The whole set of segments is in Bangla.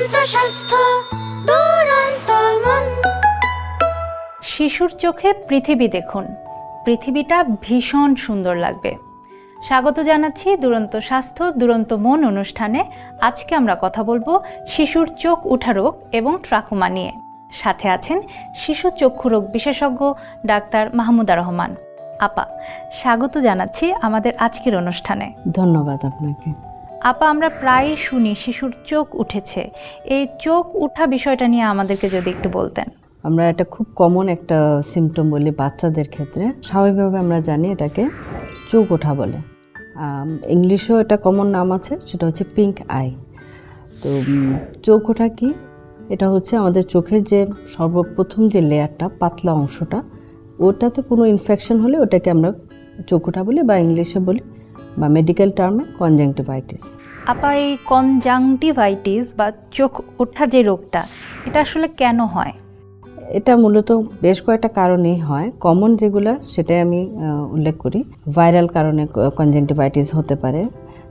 দুরন্ত স্বাস্থ্য দুরন্ত মন। শিশুর চোখে পৃথিবী দেখুন, পৃথিবীটা ভীষণ সুন্দর লাগবে। স্বাগত জানাচ্ছি দুরন্ত স্বাস্থ্য দুরন্ত মন অনুষ্ঠানে। আজকে আমরা কথা বলবো শিশুর চোখ ওঠা রোগ এবং ট্রাকোমা নিয়ে। সাথে আছেন শিশু চক্ষু রোগ বিশেষজ্ঞ ডাক্তার মাহমুদা রহমান। আপা, স্বাগত জানাচ্ছি আমাদের আজকের অনুষ্ঠানে। ধন্যবাদ আপনাকে। আপা, আমরা প্রায়ই শুনি শিশুর চোখ উঠেছে। এই চোখ উঠা বিষয়টা নিয়ে আমাদেরকে যদি একটু বলতেন। আমরা এটা খুব কমন একটা সিমটম বলি বাচ্চাদের ক্ষেত্রে। স্বাভাবিকভাবে আমরা জানি এটাকে চোখ ওঠা বলে। ইংলিশেও এটা কমন নাম আছে, সেটা হচ্ছে পিঙ্ক আই। তো চোখ ওঠা কি? এটা হচ্ছে আমাদের চোখের যে সর্বপ্রথম যে লেয়ারটা, পাতলা অংশটা, ওটাতে কোনো ইনফেকশন হলে ওটাকে আমরা চোখ ওঠা বলি, বা ইংলিশে বলি বা মেডিকেল টার্মে কনজাংটিভাইটিস। আপা, এই কনজাংটিভাইটিস বা চোখ ওঠা যে রোগটা, এটা আসলে কেন হয়? এটা মূলত বেশ কয়েকটা কারণেই হয়। কমন যেগুলো সেটাই আমি উল্লেখ করি। ভাইরাল কারণে কনজাংটিভাইটিস হতে পারে,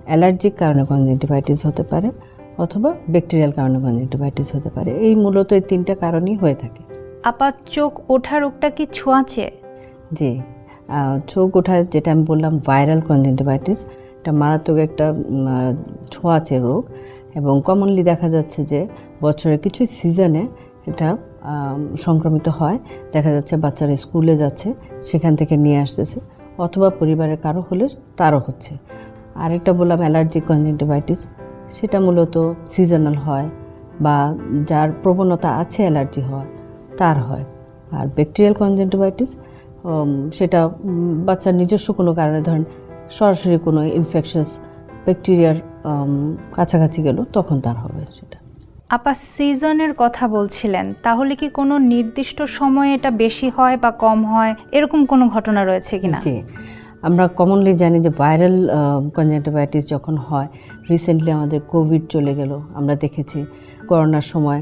অ্যালার্জিক কারণে কনজাংটিভাইটিস হতে পারে, অথবা ব্যাকটেরিয়াল কারণে কনজাংটিভাইটিস হতে পারে। এই মূলত এই তিনটা কারণই হয়ে থাকে। আপা, চোখ ওঠা রোগটা কি ছোঁয়াচে? জি, চোখ ওঠা যেটা আমি বললাম ভাইরাল কনজাংটিভাইটিস, এটা মারাত্মক একটা ছোঁয়াচে রোগ, এবং কমনলি দেখা যাচ্ছে যে বছরের কিছু সিজনে এটা সংক্রমিত হয়। দেখা যাচ্ছে বাচ্চারা স্কুলে যাচ্ছে, সেখান থেকে নিয়ে আসতেছে, অথবা পরিবারের কারো হলে তারও হচ্ছে। আরেকটা বললাম অ্যালার্জিক কনজাংটিভাইটিস, সেটা মূলত সিজনাল হয়, বা যার প্রবণতা আছে অ্যালার্জি হয় তার হয়। আর ব্যাকটেরিয়াল কনজাংটিভাইটিস সেটা বাচ্চার নিজস্ব কোনো কারণে, ধরেন সরাসরি কোনো ইনফেকশাস ব্যাকটেরিয়ার কাছাকাছি গেল, তখন তার হবে সেটা। আপা, সিজনের কথা বলছিলেন, তাহলে কি কোনো নির্দিষ্ট সময়ে এটা বেশি হয় বা কম হয়, এরকম কোনো ঘটনা রয়েছে কিনা? জি, আমরা কমনলি জানি যে ভাইরাল কনজাংটিভাইটিস যখন হয়, রিসেন্টলি আমাদের কোভিড চলে গেল, আমরা দেখেছি করোনার সময়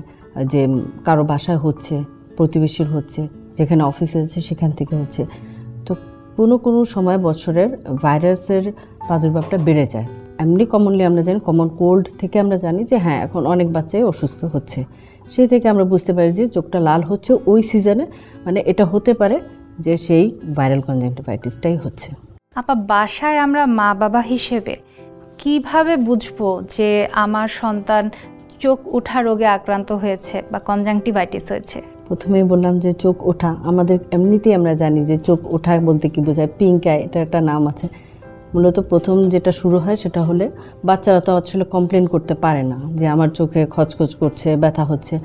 যে কারো বাসায় হচ্ছে, প্রতিবেশীর হচ্ছে, যেখানে অফিসে আছে সেখান থেকে হচ্ছে। তো কোনো সময় বছরের ভাইরাসের প্রাদুর্ভাবটা বেড়ে যায়। এমনি কমনলি আমরা জানি কমন কোল্ড থেকে আমরা জানি যে হ্যাঁ, এখন অনেক বাচ্চাই অসুস্থ হচ্ছে। সেই থেকে আমরা বুঝতে পারি যে চোখটা লাল হচ্ছে ওই সিজনে, মানে এটা হতে পারে যে সেই ভাইরাল কনজাংটিভাইটিসটাই হচ্ছে। আপা, বাসায় আমরা মা বাবা হিসেবে কিভাবে বুঝবো যে আমার সন্তান চোখ ওঠা রোগে আক্রান্ত হয়েছে বা কনজাংটিভাইটিস হয়েছে? প্রথমেই বললাম যে চোখ ওঠা, আমাদের এমনিতেই আমরা জানি যে চোখ ওঠা বলতে কি বোঝায়, পিঙ্ক আই, এটা একটা নাম আছে। মূলত প্রথম যেটা শুরু হয় সেটা হলে বাচ্চারা তো আসলে কমপ্লেন করতে পারে না যে আমার চোখে খচখচ করছে, ব্যথা হচ্ছে।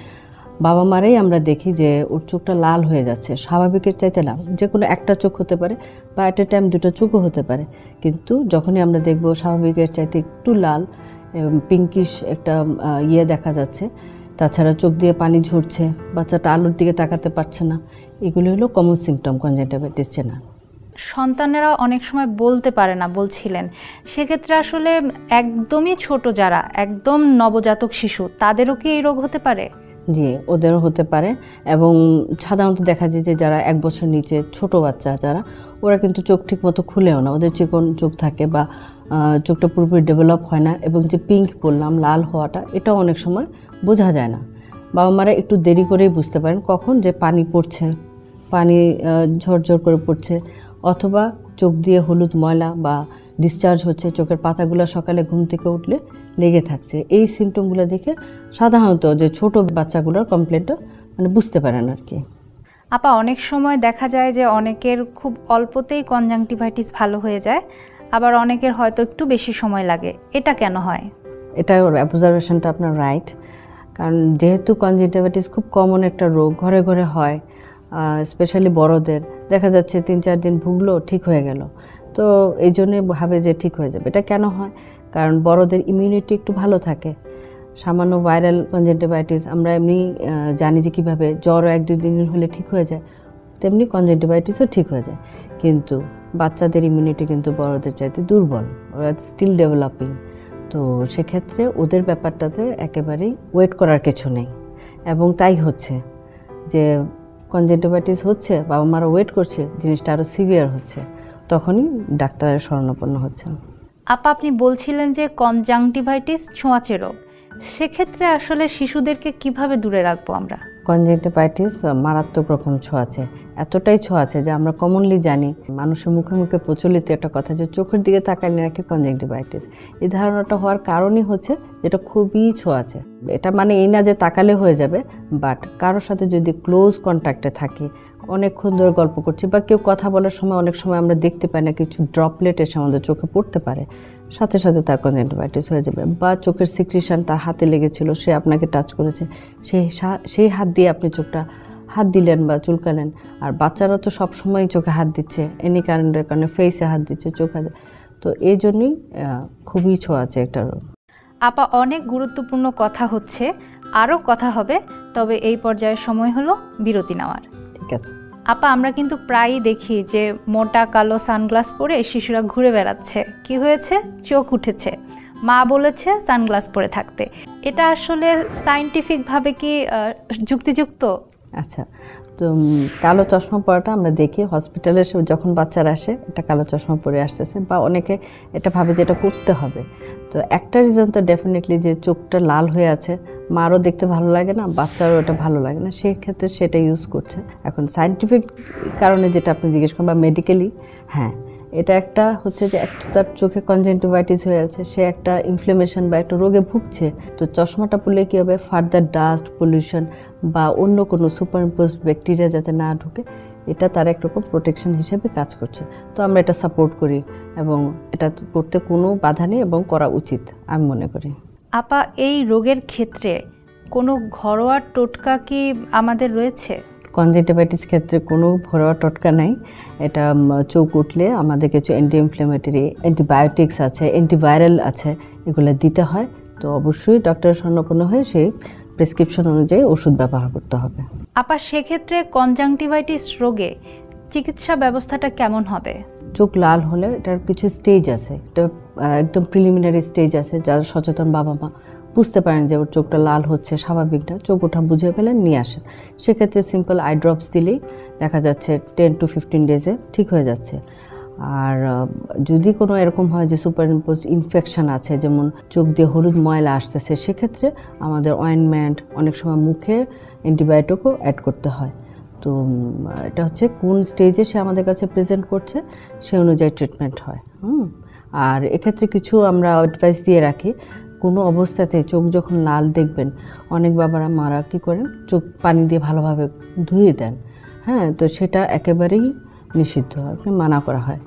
বাবা মারাই আমরা দেখি যে ওর চোখটা লাল হয়ে যাচ্ছে, স্বাভাবিকের চাইতে লাল। যে কোনো একটা চোখ হতে পারে, বা এট এ টাইম দুটো চোখও হতে পারে, কিন্তু যখনই আমরা দেখব স্বাভাবিকের চাইতে একটু লাল, পিঙ্কিশ একটা দেখা যাচ্ছে, তাছাড়া চোখ দিয়ে পানি ঝরছে, বাচ্চাটা আলোর দিকে তাকাতে পারছে না, এগুলি হলো কমন সিমটম কনজাংটিভাইটিস চেনা। সন্তানেরা অনেক সময় বলতে পারে না বলছিলেন, সেক্ষেত্রে আসলে একদমই ছোট যারা, একদম নবজাতক শিশু, তাদেরও কি এই রোগ হতে পারে? জি, ওদেরও হতে পারে। এবং সাধারণত দেখা যায় যে যারা 1 বছর নিচে ছোট বাচ্চা যারা, ওরা কিন্তু চোখ ঠিক মতো খুলেও না, ওদের চিকন চোখ থাকে, বা চোখটা পুরোপুরি ডেভেলপ হয় না। এবং যে পিঙ্ক বললাম, লাল হওয়াটা, এটাও অনেক সময় বোঝা যায় না। বাবা মারা একটু দেরি করেই বুঝতে পারেন কখন যে পানি পড়ছে, পানি ঝরঝর করে পড়ছে, অথবা চোখ দিয়ে হলুদ ময়লা বা ডিসচার্জ হচ্ছে, চোখের পাতাগুলো সকালে ঘুম থেকে উঠলে লেগে থাকছে। এই সিমটমগুলো দেখে সাধারণত যে ছোট বাচ্চাগুলোর কমপ্লেনটা মানে বুঝতে পারেন আর কি। আপা, অনেক সময় দেখা যায় যে অনেকের খুব অল্পতেই কনজাংটিভাইটিস ভালো হয়ে যায়, আবার অনেকের হয়তো একটু বেশি সময় লাগে। এটা কেন হয়? এটা অবজারভেশনটা আপনার রাইট। কারণ যেহেতু কনজাংটিভাইটিস খুব কমন একটা রোগ, ঘরে ঘরে হয়, স্পেশালি বড়দের, দেখা যাচ্ছে 3-4 দিন ভুগলো ঠিক হয়ে গেল, তো এই জন্যে ভাবে যে ঠিক হয়ে যাবে। এটা কেন হয়? কারণ বড়দের ইমিউনিটি একটু ভালো থাকে। সামান্য ভাইরাল কনজাংটিভাইটিস আমরা এমনি জানি যে কীভাবে জ্বর 1-2 দিন হলে ঠিক হয়ে যায়, তেমনি কনজাংটিভাইটিসও ঠিক হয়ে যায়। কিন্তু বাচ্চাদের ইমিউনিটি কিন্তু বড়দের চাইতে দুর্বল, ওরা স্টিল ডেভেলপিং। তো সেক্ষেত্রে ওদের ব্যাপারটাতে একেবারেই ওয়েট করার কিছু নেই, এবং তাই হচ্ছে যে কনজাংটিভাইটিস হচ্ছে, বাবা মারা ওয়েট করছে, জিনিসটা আরও সিভিয়ার হচ্ছে, তখনই ডাক্তারের শরণাপন্ন হচ্ছেন। আপা, আপনি বলছিলেন যে কনজাংটিভাইটিস ছোঁয়াচে রোগ, সেক্ষেত্রে আসলে শিশুদেরকে কিভাবে দূরে রাখবো আমরা? কনজাংটিভাইটিস মারাত্মক রকম ছোঁয়াচে, এতটাই ছোঁয়াচে যে আমরা কমনলি জানি, মানুষের মুখে মুখে প্রচলিত একটা কথা যে চোখের দিকে তাকালে নাকি কনজাংটিভাইটিস। এই ধারণাটা হওয়ার কারণই হচ্ছে যেটা খুবই ছোঁয়াচে। এটা মানে এই না যে তাকালে হয়ে যাবে, বাট কারোর সাথে যদি ক্লোজ কন্ট্যাক্টে থাকি, অনেকক্ষণ ধরে গল্প করছি বা কেউ কথা বলার সময় অনেক সময় আমরা দেখতে পাই না কিছু ড্রপলেট এসে আমাদের চোখে পড়তে পারে, সাথে সাথে তার কনজাংটিভাইটিস হয়ে যাবে। বা চোখের সিক্রিশন তার হাতে লেগেছিল, সে আপনাকে টাচ করেছে, সেই হাত দিয়ে আপনি চোখটা হাত দিলেন বা চুলকালেন। আর বাচ্চারা তো সবসময় চোখে হাত দিচ্ছে, এনি কারেন্টের কারণে ফেসে হাত দিচ্ছে, চোখে। তো এই জন্যই খুবই ছোঁয়াচে একটা রোগ। আপা, অনেক গুরুত্বপূর্ণ কথা হচ্ছে, আরও কথা হবে, তবে এই পর্যায়ের সময় হলো বিরতি নেওয়ার। ঠিক আছে আপা, আমরা কিন্তু প্রায়ই দেখি যে মোটা কালো সানগ্লাস পরে শিশুরা ঘুরে বেড়াচ্ছে। কি হয়েছে? চোখ উঠেছে, মা বলেছে সানগ্লাস পরে থাকতে। এটা আসলে সায়েন্টিফিকভাবে কি যুক্তিযুক্ত? আচ্ছা, তো কালো চশমা পরাটা আমরা দেখি হসপিটালে যখন বাচ্চারা আসে, এটা কালো চশমা পরে আসতেছে, বা অনেকে এটা ভাবে যে এটা করতে হবে। তো একটা রিজন তো ডেফিনেটলি যে চোখটা লাল হয়ে আছে, মারও দেখতে ভালো লাগে না, বাচ্চারও এটা ভালো লাগে না, সেই ক্ষেত্রে সেটা ইউজ করছে। এখন সায়েন্টিফিক কারণে যেটা আপনি জিজ্ঞেস করেন বা মেডিকেলি, হ্যাঁ, এটা একটা হচ্ছে যে একটা তার চোখে কনজাংটিভাইটিস হয়ে আছে, সে একটা ইনফ্লামেশন বা একটা রোগে ভুগছে। তো চশমাটা পরলে কী হবে, ফার্দার ডাস্ট পলিউশন বা অন্য কোনো সুপারইম্পোজড ব্যাকটেরিয়া যাতে না ঢুকে, এটা তার একরকম প্রোটেকশন হিসেবে কাজ করছে। তো আমরা এটা সাপোর্ট করি এবং এটা করতে কোনো বাধা নেই এবং করা উচিত আমি মনে করি। আপা, এই রোগের ক্ষেত্রে কোনো ঘরোয়া টোটকা কি আমাদের রয়েছে? কনজাংটিভাইটিস ক্ষেত্রে কোনো ঘরোয়া টোটকা নাই। এটা চোখ উঠলে আমাদের কিছু অ্যান্টি ইনফ্ল্যামেটরি অ্যান্টিবায়োটিক্স আছে, অ্যান্টিভাইরাল আছে, এগুলো দিতে হয়। তো অবশ্যই ডক্টরের শরণাপন্ন হয়ে সেই প্রেসক্রিপশন অনুযায়ী ওষুধ ব্যবহার করতে হবে। আপা, সেক্ষেত্রে কনজাংটিভাইটিস রোগে চিকিৎসা ব্যবস্থাটা কেমন হবে? চোখ লাল হলে এটার কিছু স্টেজ আছে, এটা একদম প্রিলিমিনারি স্টেজ আছে, যারা সচেতন বাবা মা বুঝতে পারেন যে ওর চোখটা লাল হচ্ছে, স্বাভাবিক না, চোখ ওঠা বুঝে ফেলেন, নিয়ে আসেন। সেক্ষেত্রে সিম্পল আই ড্রপস দিলেই দেখা যাচ্ছে 10 to 15 ডেজে ঠিক হয়ে যাচ্ছে। আর যদি কোনো এরকম হয় যে সুপারইম্পোজড ইনফেকশন আছে, যেমন চোখ দিয়ে হলুদ ময়লা আসতেছে, সেক্ষেত্রে আমাদের অয়েনমেন্ট, অনেক সময় মুখের অ্যান্টিবায়োটিকও অ্যাড করতে হয়। তো এটা হচ্ছে কোন স্টেজে সে আমাদের কাছে প্রেজেন্ট করছে সে অনুযায়ী ট্রিটমেন্ট হয়। আর এক্ষেত্রে কিছু আমরা অ্যাডভাইস দিয়ে রাখি, কোনো অবস্থাতে চোখ যখন লাল দেখবেন, অনেক বাবারা মারা কী করেন, চোখ পানি দিয়ে ভালোভাবে ধুয়ে দেন। হ্যাঁ, তো সেটা একেবারেই নিষিদ্ধ, মানা করা হয়।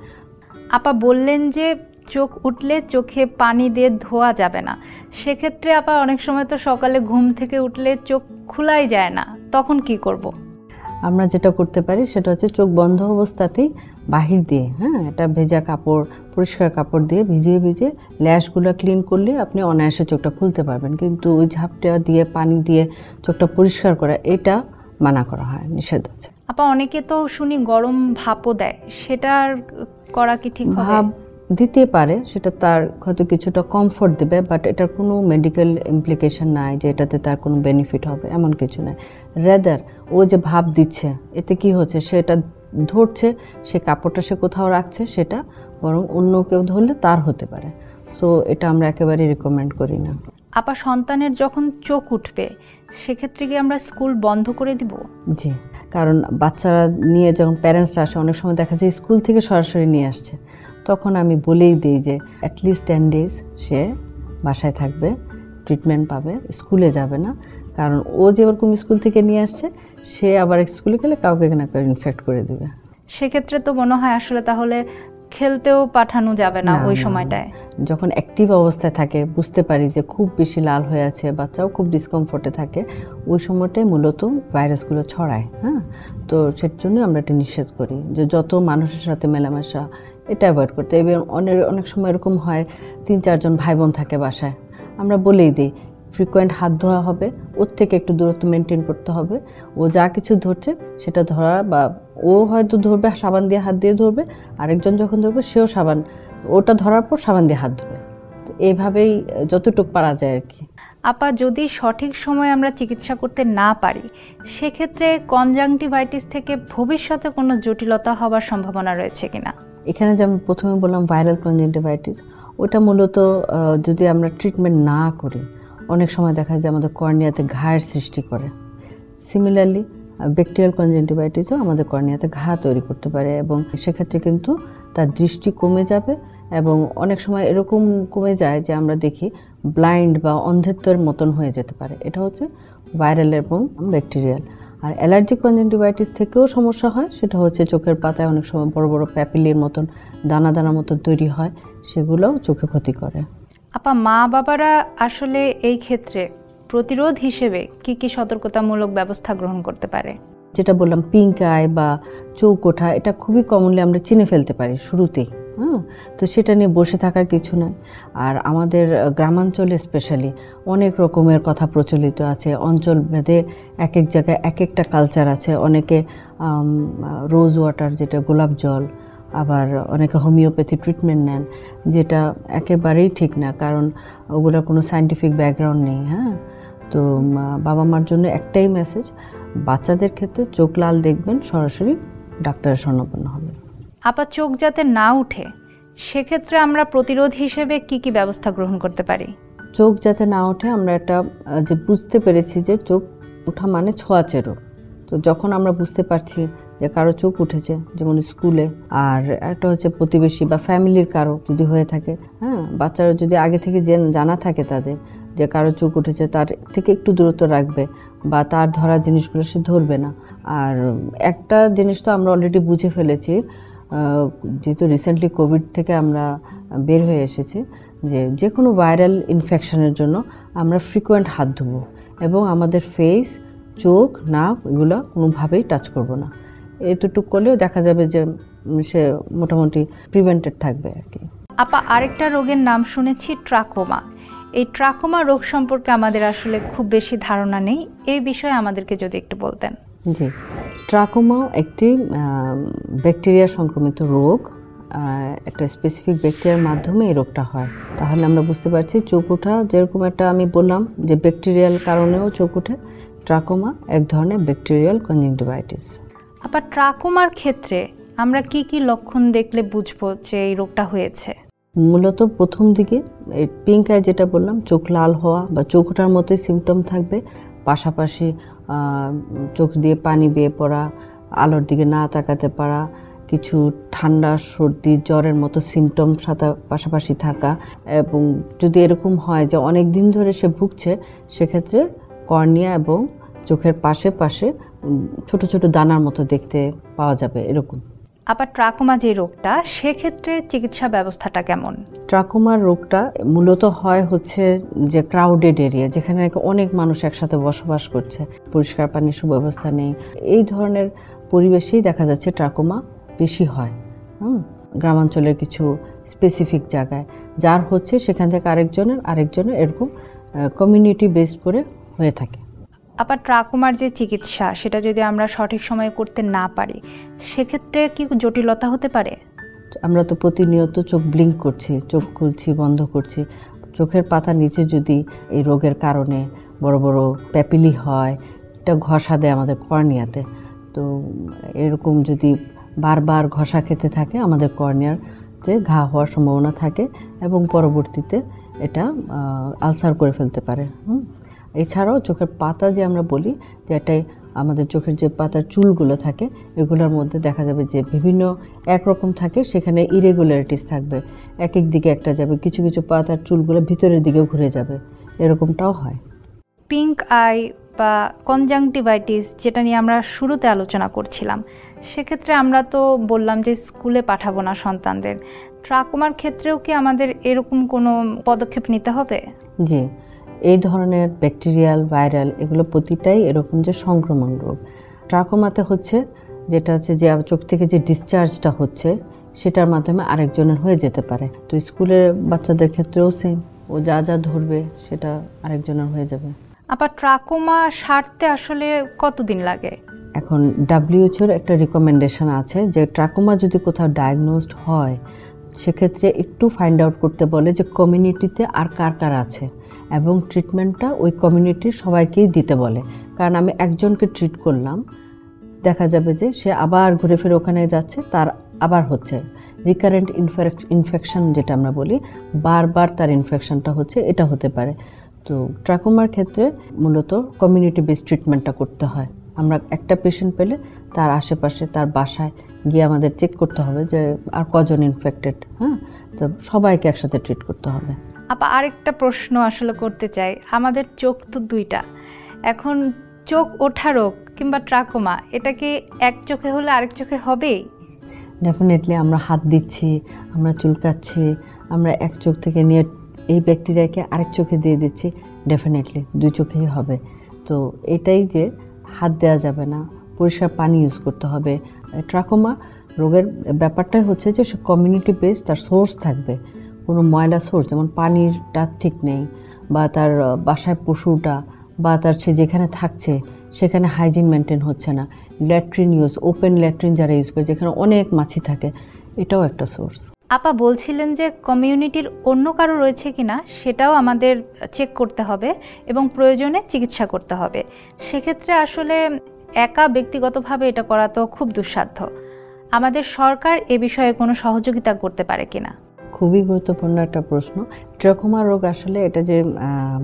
আপা, বললেন যে চোখ উঠলে চোখে পানি দিয়ে ধোয়া যাবে না। সেক্ষেত্রে আপা অনেক সময় তো সকালে ঘুম থেকে উঠলে চোখ খোলাই যায় না, তখন কি করব? আমরা যেটা করতে পারি সেটা হচ্ছে চোখ বন্ধ অবস্থাতেই বাহির দিয়ে, এটা ভেজা কাপড়, পরিষ্কার কাপড় দিয়ে ভিজিয়ে ভিজিয়ে ল্যাশগুলো ক্লিন করলে আপনি অনায়াসে চোখটা খুলতে পারবেন। কিন্তু ওই ঝাপটা দিয়ে পানি দিয়ে চোখটা পরিষ্কার করা, এটা মানা করা হয়, নিষেধ আছে। আপা, অনেকে তো শুনি গরম ভাপও দেয়, সেটার করা কি ঠিক হবে? ভাপ দিতে পারে, সেটা তার হয়তো কিছুটা কমফোর্ট দেবে, বাট এটার কোনো মেডিকেল ইমপ্লিকেশন নাই যে এটাতে তার কোনো বেনিফিট হবে, এমন কিছু নাই। রেদার ও যে ভাপ দিচ্ছে, এতে কি হচ্ছে, সেটা ধরছে, সে কাপড়টা সে কোথাও রাখছে, সেটা বরং অন্য কেউ ধরলে তার হতে পারে। সো এটা আমরা একেবারেই রিকমেন্ড করি না। আপা, সন্তানের যখন চোখ উঠবে সেক্ষেত্রে কি আমরা স্কুল বন্ধ করে দিব? জি, কারণ বাচ্চারা নিয়ে যখন প্যারেন্টসরা আসে, অনেক সময় দেখা যায় স্কুল থেকে সরাসরি নিয়ে আসছে, তখন আমি বলেই দিই যে অ্যাটলিস্ট 10 ডেজ সে বাসায় থাকবে, ট্রিটমেন্ট পাবে, স্কুলে যাবে না। কারণ ও যেরকম স্কুল থেকে নিয়ে আসছে, সে আবার স্কুলে গেলে কাউকে না কাউকে ইনফেক্ট করে দেবে। সেক্ষেত্রে তো মনে হয় আসলে তাহলে খেলতেও পাঠানো যাবে না ওই সময়টায়। যখন অ্যাক্টিভ অবস্থায় থাকে, বুঝতে পারি যে খুব বেশি লাল হয়ে আছে, বাচ্চাও খুব ডিসকমফোর্টে থাকে, ওই সময়টাই মূলত ভাইরাসগুলো ছড়ায়। তো সের জন্য আমরা এটা নিষেধ করি যে যত মানুষের সাথে মেলামেশা এটা অ্যাভয়েড করতে। এবং অনেক সময় এরকম হয় 3-4 জন ভাই বোন থাকে বাসায়, আমরা বলেই দিই ফ্রিকোয়েন্ট হাত ধোয়া হবে, ওর থেকে একটু দূরত্ব মেনটেন করতে হবে। ও যা কিছু ধরছে সেটা ধরা, বা ও হয়তো ধরবে সাবান দিয়ে হাত দিয়ে ধরবে, আরেকজন যখন ধরবে সেও সাবান, ওটা ধরার পর সাবান দিয়ে হাত ধরবে। এইভাবেই যতটুকু পারা যায় আর কি। আপা, যদি সঠিক সময়ে আমরা চিকিৎসা করতে না পারি, সেক্ষেত্রে কনজাংটিভাইটিস থেকে ভবিষ্যতে কোনো জটিলতা হওয়ার সম্ভাবনা রয়েছে কিনা? এখানে যেমন প্রথমে বললাম ভাইরাল কনজাংটিভাইটিস, ওটা মূলত যদি আমরা ট্রিটমেন্ট না করি, অনেক সময় দেখা যায় আমাদের কর্নিয়াতে ঘায়ের সৃষ্টি করে। সিমিলারলি ব্যাকটেরিয়াল কনজাংটিভাইটিসও আমাদের কর্নিয়াতে ঘা তৈরি করতে পারে এবং সেক্ষেত্রে কিন্তু তার দৃষ্টি কমে যাবে এবং অনেক সময় এরকম কমে যায় যে আমরা দেখি ব্লাইন্ড বা অন্ধত্বের মতন হয়ে যেতে পারে। এটা হচ্ছে ভাইরাল এবং ব্যাকটেরিয়াল। আর অ্যালার্জিক কনজাংটিভাইটিস থেকেও সমস্যা হয়, সেটা হচ্ছে চোখের পাতায় অনেক সময় বড় বড় প্যাপিলির মতন দানা দানা মতন তৈরি হয়, সেগুলোও চোখে ক্ষতি করে। আপা, মা বাবারা আসলে এই ক্ষেত্রে প্রতিরোধ হিসেবে কি কি সতর্কতামূলক ব্যবস্থা গ্রহণ করতে পারে? যেটা বললাম পিঙ্ক আই বা চোখ ওঠা, এটা খুবই কমনলি আমরা চিনে ফেলতে পারি শুরুতেই। তো সেটা নিয়ে বসে থাকার কিছু নয়। আর আমাদের গ্রামাঞ্চলে স্পেশালি অনেক রকমের কথা প্রচলিত আছে, অঞ্চল ভেদে এক এক জায়গায় এক একটা কালচার আছে। অনেকে রোজ ওয়াটার, যেটা গোলাপ জল, আবার অনেকে হোমিওপ্যাথি ট্রিটমেন্ট নেন, যেটা একেবারেই ঠিক না, কারণ ওগুলোর কোনো সায়েন্টিফিক ব্যাকগ্রাউন্ড নেই। তো বাবা মার জন্য একটাই মেসেজ, বাচ্চাদের ক্ষেত্রে চোখ লাল দেখবেন, সরাসরি ডাক্তারের শরণাপন্ন হবেন। আপা, চোখ যাতে না উঠে সেক্ষেত্রে আমরা প্রতিরোধ হিসেবে কি কি ব্যবস্থা গ্রহণ করতে পারি? চোখ যাতে না ওঠে আমরা একটা যে বুঝতে পেরেছি যে চোখ ওঠা মানে ছোঁয়াচে রোগ। তো যখন আমরা বুঝতে পারছি যে কারো চোখ উঠেছে, যেমন স্কুলে, আর একটা হচ্ছে প্রতিবেশী বা ফ্যামিলির কারো যদি হয়ে থাকে, বাচ্চারা যদি আগে থেকে জানা থাকে তাদের যে কারো চোখ উঠেছে, তার থেকে একটু দূরত্ব রাখবে বা তার ধরা জিনিসগুলো সে ধরবে না। আর একটা জিনিস তো আমরা অলরেডি বুঝে ফেলেছি, যেহেতু রিসেন্টলি কোভিড থেকে আমরা বের হয়ে এসেছি, যে কোনো ভাইরাল ইনফেকশনের জন্য আমরা ফ্রিকোয়েন্ট হাত ধুবো এবং আমাদের ফেস, চোখ, নাক এগুলো কোনোভাবেই টাচ করব না। এতটুকু করলেও দেখা যাবে যে সে মোটামুটি প্রিভেন্টেড থাকবে আর কি। আপা, আরেকটা রোগের নাম শুনেছি, ট্রাকোমা। এই ট্রাকোমা রোগ সম্পর্কে আমাদের আসলে খুব বেশি ধারণা নেই, এই বিষয়ে আমাদেরকে যদি একটু বলতেন। জি, ট্রাকোমা একটি ব্যাকটেরিয়া সংক্রমিত রোগ। একটা স্পেসিফিক ব্যাকটেরিয়ার মাধ্যমে এই রোগটা হয়। তাহলে আমরা বুঝতে পারছি চোখ ওঠা, যেরকম একটা আমি বললাম যে ব্যাকটেরিয়াল কারণেও চোখ ওঠে, ট্রাকোমা এক ধরনের ব্যাকটেরিয়াল কনজাংটিভাইটিস। আপা, ট্রাকোমার ক্ষেত্রে আমরা কি কি লক্ষণ দেখলে বুঝবো যে এই রোগটা হয়েছে? মূলত প্রথম দিকে এই পিঙ্ক আই যেটা বললাম, চোখ লাল হওয়া বা চোখ ওঠার মতোই সিমটম থাকবে, পাশাপাশি চোখ দিয়ে পানি বেয়ে পড়া, আলোর দিকে না তাকাতে পারা, কিছু ঠান্ডা, সর্দি, জ্বরের মতো সিমটম সাথে পাশাপাশি থাকা। এবং যদি এরকম হয় যে অনেক দিন ধরে সে ভুগছে, সেক্ষেত্রে কর্নিয়া এবং চোখের পাশে পাশে ছোট ছোট দানার মতো দেখতে পাওয়া যাবে এরকম। আবার ট্রাকোমা যে রোগটা, সেক্ষেত্রে চিকিৎসা ব্যবস্থাটা কেমন? ট্রাকোমার রোগটা মূলত হয় হচ্ছে যে ক্রাউডেড এরিয়া, যেখানে অনেক মানুষ একসাথে বসবাস করছে, পরিষ্কার পানির সুব্যবস্থা নেই, এই ধরনের পরিবেশেই দেখা যাচ্ছে ট্রাকোমা বেশি হয়। গ্রামাঞ্চলের কিছু স্পেসিফিক জায়গায় যার হচ্ছে, সেখান থেকে আরেকজনের এরকম কমিউনিটি বেসড করে হয়ে থাকে। আবার ট্রাকোমার যে চিকিৎসা, সেটা যদি আমরা সঠিক সময়ে করতে না পারি, সেক্ষেত্রে কি জটিলতা হতে পারে? আমরা তো প্রতিনিয়ত চোখ ব্লিঙ্ক করছি, চোখ খুলছি, বন্ধ করছি। চোখের পাতার নিচে যদি এই রোগের কারণে বড় বড় প্যাপিলি হয়, এটা ঘষা দেয় আমাদের কর্নিয়াতে। তো এরকম যদি বারবার ঘষা খেতে থাকে, আমাদের কর্নিয়াতে ঘা হওয়ার সম্ভাবনা থাকে এবং পরবর্তীতে এটা আলসার করে ফেলতে পারে। এছাড়াও চোখের পাতা যে আমরা বলি, যে এটাই আমাদের চোখের যে পাতার চুলগুলো থাকে, এগুলোর মধ্যে দেখা যাবে যে বিভিন্ন একরকম থাকে, সেখানে ইরেগুলারিটিস থাকবে, এক এক দিকে একটা যাবে, কিছু কিছু পাতার চুলগুলো ভিতরের দিকেও ঘুরে যাবে, এরকমটাও হয়। পিঙ্ক আই বা কনজাংটিভাইটিস, যেটা নিয়ে আমরা শুরুতে আলোচনা করছিলাম, সেক্ষেত্রে আমরা তো বললাম যে স্কুলে পাঠাবো না সন্তানদের। ট্রাকোমার ক্ষেত্রেও কি আমাদের এরকম কোনো পদক্ষেপ নিতে হবে? জি, এই ধরনের ব্যাকটেরিয়াল, ভাইরাল, এগুলো প্রতিটাই এরকম যে সংক্রমণ রোগ। ট্রাকোমাতে হচ্ছে যেটা হচ্ছে যে চোখ থেকে যে ডিসচার্জটা হচ্ছে, সেটার মাধ্যমে আরেকজনের হয়ে যেতে পারে। তো স্কুলের বাচ্চাদের ক্ষেত্রেও সেম, ও যা যা ধরবে সেটা আরেকজনের হয়ে যাবে। আবার ট্রাকোমা সারতে আসলে কতদিন লাগে? এখন WHO-র একটা রিকমেন্ডেশন আছে যে ট্রাকোমা যদি কোথাও ডায়াগনোজড হয়, সেক্ষেত্রে একটু ফাইন্ড আউট করতে বলে যে কমিউনিটিতে আর কার কার আছে, এবং ট্রিটমেন্টটা ওই কমিউনিটির সবাইকেই দিতে বলে। কারণ আমি একজনকে ট্রিট করলাম, দেখা যাবে যে সে আবার ঘুরে ফিরে ওখানে যাচ্ছে, তার আবার হচ্ছে রিকারেন্ট ইনফেকশন, যেটা আমরা বলি, বারবার তার ইনফেকশনটা হচ্ছে, এটা হতে পারে। তো ট্রাকোমার ক্ষেত্রে মূলত কমিউনিটি বেস ট্রিটমেন্টটা করতে হয়। আমরা একটা পেশেন্ট পেলে তার আশেপাশে তার বাসায় গিয়ে আমাদের চেক করতে হবে যে আর কজন ইনফেক্টেড, হ্যাঁ, তো সবাইকে একসাথে ট্রিট করতে হবে। আপা আরেকটা প্রশ্ন আসলে করতে চাই, আমাদের চোখ তো দুইটা, এখন চোখ ওঠা রোগ কিংবা ট্রাকোমা এটা কি এক চোখে হলে আরেক চোখে হবেই? ডেফিনেটলি আমরা হাত দিচ্ছি, আমরা চুলকাচ্ছি, আমরা এক চোখ থেকে নিয়ে এই ব্যাকটেরিয়াকে আরেক চোখে দিয়ে দিচ্ছি, ডেফিনেটলি দুই চোখেই হবে। তো এটাই যে হাত দেওয়া যাবে না, পরিষ্কার পানি ইউজ করতে হবে। ট্রাকোমা রোগের ব্যাপারটাই হচ্ছে যে সে কমিউনিটি বেস, তার সোর্স থাকবে, কোনো ময়লা সোর্স যেমন পানিরটা ঠিক নেই, বা তার বাসায় পশুটা, বা তার সে যেখানে থাকছে সেখানে হাইজিন মেনটেন হচ্ছে না, ল্যাট্রিন ইউজ, ওপেন ল্যাট্রিন যারা ইউজ করে যেখানে অনেক মাছি থাকে, এটাও একটা সোর্স। আপা বলছিলেন যে কমিউনিটির অন্য কারো রয়েছে কিনা সেটাও আমাদের চেক করতে হবে এবং প্রয়োজনে চিকিৎসা করতে হবে। সেক্ষেত্রে আসলে একা ব্যক্তিগতভাবে এটা করা তো খুব দুঃসাধ্য। আমাদের সরকার এ বিষয়ে কোনো সহযোগিতা করতে পারে কিনা? খুবই গুরুত্বপূর্ণ একটা প্রশ্ন। ট্রাকোমা রোগ আসলে এটা যে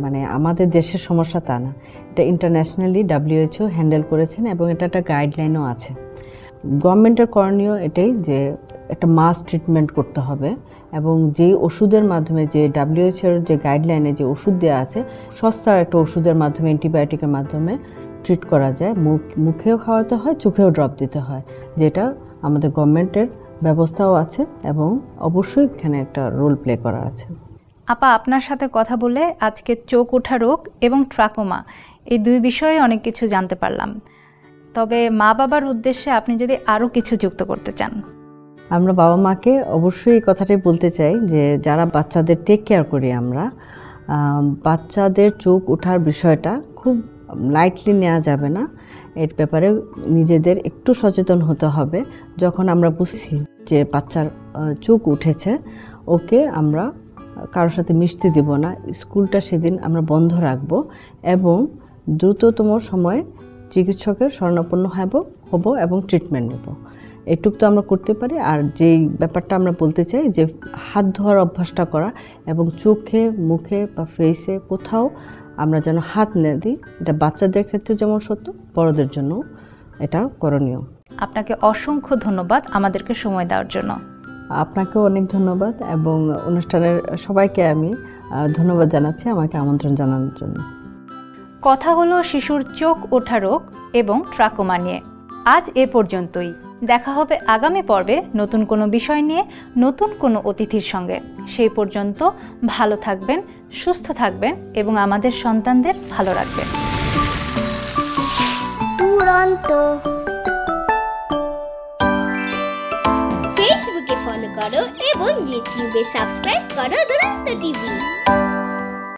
মানে আমাদের দেশের সমস্যা তা না, এটা ইন্টারন্যাশনালি WHO হ্যান্ডেল করেছেন এবং এটা একটা গাইডলাইনও আছে। গভর্নমেন্টের করণীয় এটাই যে একটা মাস ট্রিটমেন্ট করতে হবে এবং যেই ওষুধের মাধ্যমে, যে WHO যে গাইডলাইনে যে ওষুধ দেওয়া আছে, সস্তা একটা ওষুধের মাধ্যমে, অ্যান্টিবায়োটিকের মাধ্যমে ট্রিট করা যায়। মুখেও খাওয়াতে হয়, চোখেও ড্রপ দিতে হয়, যেটা আমাদের গভর্নমেন্টের ব্যবস্থাও আছে এবং অবশ্যই এখানে একটা রোল প্লে করা আছে। আপা আপনার সাথে কথা বলে আজকে চোখ ওঠা রোগ এবং ট্রাকোমা এই দুই বিষয়ে অনেক কিছু জানতে পারলাম। তবে মা বাবার উদ্দেশ্যে আপনি যদি আরও কিছু যুক্ত করতে চান। আমরা বাবা মাকে অবশ্যই এই কথাটাই বলতে চাই যে যারা বাচ্চাদের টেক কেয়ার করি আমরা, বাচ্চাদের চোখ ওঠার বিষয়টা খুব লাইটলি নেওয়া যাবে না। এর ব্যাপারে নিজেদের একটু সচেতন হতে হবে। যখন আমরা বুঝছি যে বাচ্চার চোখ উঠেছে, ওকে আমরা কারোর সাথে মিশতে দেব না, স্কুলটা সেদিন আমরা বন্ধ রাখব এবং দ্রুততম সময়ে চিকিৎসকের শরণাপন্ন হব এবং ট্রিটমেন্ট নেব। এটুক তো আমরা করতে পারি। আর যেই ব্যাপারটা আমরা বলতে চাই যে হাত ধোয়ার অভ্যাসটা করা এবং চোখে, মুখে বা ফেসে কোথাও আমরা যেন হাত না দিই, এটা বাচ্চাদের ক্ষেত্রে যেমন সত্য, বড়দের জন্য এটা করণীয়। আপনাকে অসংখ্য ধন্যবাদ আমাদেরকে সময় দেওয়ার জন্য। আপনাকেও অনেক ধন্যবাদ এবং অনুষ্ঠানের সবাইকে আমি ধন্যবাদ জানাচ্ছি আমাকে আমন্ত্রণ জানানোর জন্য। কথা হলো শিশুর চোখ ওঠা রোগ এবং ট্রাকোমা নিয়ে। আজ এ পর্যন্তই। দেখা হবে আগামী পর্বে নতুন কোনো বিষয় নিয়ে, নতুন কোনো অতিথির সঙ্গে। সেই পর্যন্ত ভালো থাকবেন, সুস্থ থাকবেন এবং আমাদের সন্তানদের ভালো রাখবেন। দুরন্ত ফেসবুকে ফলো করো এবং ইউটিউবে সাবস্ক্রাইব করো দুরন্ত টিভি।